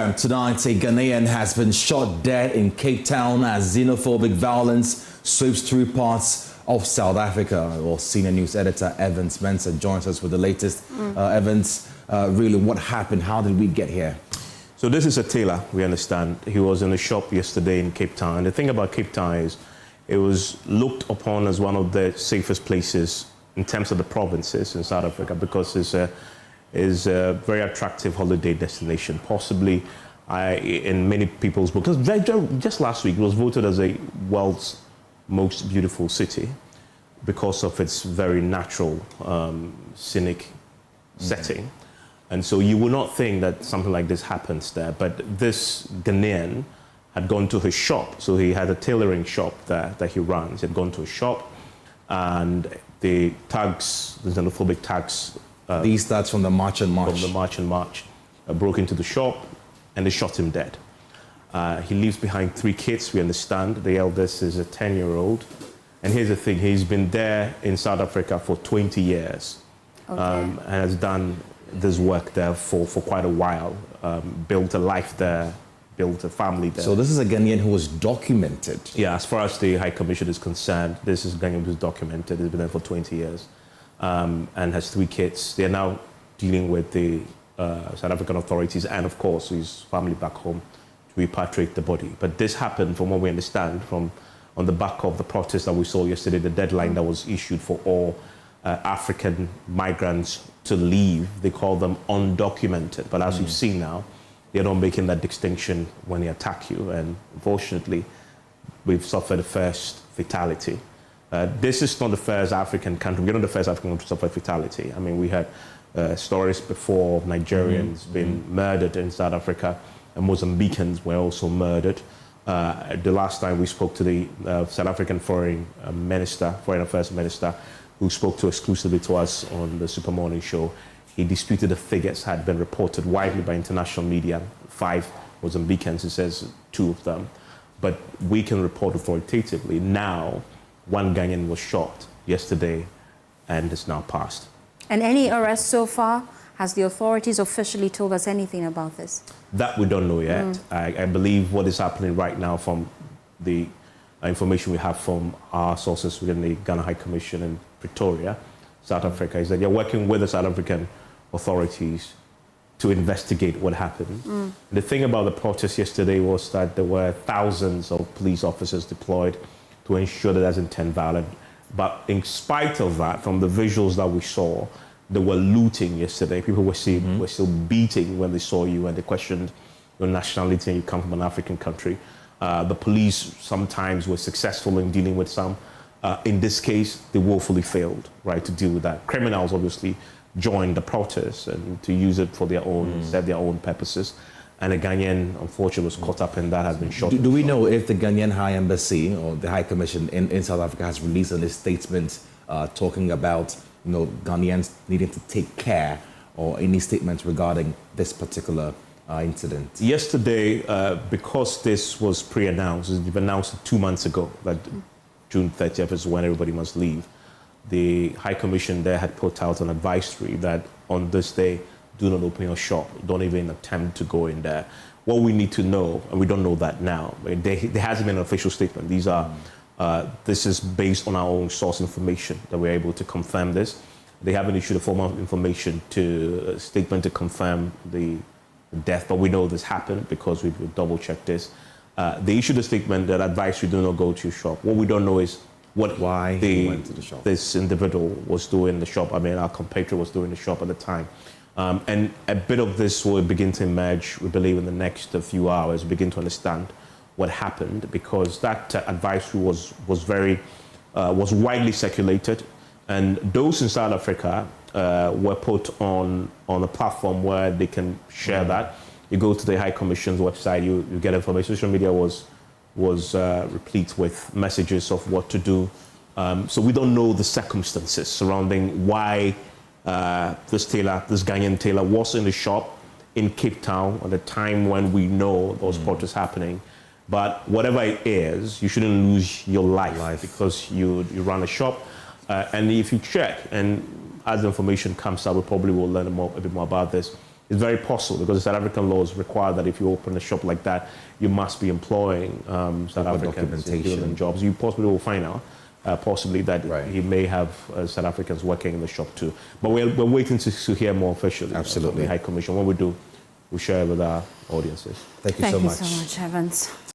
Tonight, a Ghanaian has been shot dead in Cape Town as xenophobic violence sweeps through parts of South Africa. Well, senior news editor Evans Mensah joins us with the latest. Evans, really, what happened? How did we get here? So this is a tailor, we understand. He was in a shop yesterday in Cape Town. And the thing about Cape Town is it was looked upon as one of the safest places in terms of the provinces in South Africa because it's a very attractive holiday destination, possibly in many people's books. Just last week, it was voted as a world's most beautiful city because of its very natural, scenic setting. And so you would not think that something like this happens there, but this Ghanaian had gone to his shop. So he had a tailoring shop that he runs. He had gone to a shop and the xenophobic tags, these stats from the March and March. From the March and March, broke into the shop and they shot him dead. He leaves behind 3 kids, we understand. The eldest is a 10-year-old. And here's the thing, he's been there in South Africa for 20 years. And has done this work there for quite a while, built a life there, built a family there. So this is a Ghanaian who was documented? Yeah, as far as the High Commission is concerned, this is a Ghanaian who's documented. He's been there for 20 years. And has 3 kids. They're now dealing with the South African authorities and, of course, his family back home to repatriate the body. But this happened, from what we understand, on the back of the protest that we saw yesterday, the deadline that was issued for all African migrants to leave. They call them undocumented. But as you've seen now, they're not making that distinction when they attack you. And unfortunately, we've suffered the first fatality. This is not the first African country. We're not the first African country to suffer fatality. I mean, we had stories before of Nigerians being murdered in South Africa, and Mozambicans were also murdered. The last time we spoke to the South African Foreign Affairs Minister, who spoke to exclusively to us on the Super Morning Show, he disputed the figures had been reported widely by international media. 5 Mozambicans, he says 2 of them. But we can report authoritatively now 1 Ghanaian was shot yesterday and is now passed. And any arrests so far? Has the authorities officially told us anything about this? That we don't know yet. I believe what is happening right now from the information we have from our sources within the Ghana High Commission in Pretoria, South Africa, is that they're working with the South African authorities to investigate what happened. The thing about the protest yesterday was that there were thousands of police officers deployed to ensure that doesn't turn violent. But in spite of that, from the visuals that we saw, they were looting yesterday. People were still beating when they saw you and they questioned your nationality and you come from an African country. The police sometimes were successful in dealing with some. In this case, they woefully failed, right, to deal with that. Criminals obviously joined the protest and to use it for their own, serve their own purposes. And a Ghanaian, unfortunately, was caught up in that, has been shot. Do we know if the Ghanaian High Embassy or the High Commission in South Africa has released a statement talking about Ghanaians needing to take care, or any statements regarding this particular incident? Yesterday, because this was pre-announced, it was announced 2 months ago that June 30th is when everybody must leave. The High Commission there had put out an advisory that on this day, do not open your shop. Don't even attempt to go in there. What we need to know, and we don't know that now, there hasn't been an official statement. This is based on our own source information that we're able to confirm this. They haven't issued a formal statement to confirm the death, but we know this happened because we've double-checked this. They issued a statement that advised you do not go to your shop. What we don't know is why he went to the shop. This individual was doing in the shop. I mean, our compatriot was doing the shop at the time. And a bit of this will begin to emerge, we believe, in the next few hours, begin to understand what happened, because that advisory was widely circulated, and those in South Africa were put on a platform where they can share that. You go to the High Commission's website, you get information. Social media was replete with messages of what to do. So we don't know the circumstances surrounding why this Ghanaian tailor was in the shop in Cape Town at the time when we know those protests happening. But whatever it is, you shouldn't lose your life. Because you run a shop. And if you check, and as the information comes out, we probably will learn a bit more about this. It's very possible because the South African laws require that if you open a shop like that, you must be employing South Africans in jobs. You possibly will find out, possibly that he may have South Africans working in the shop too. But we're waiting to hear more officially from the High Commission. When we do, we'll share it with our audiences. Thank you so much. Thank you so much, Evans.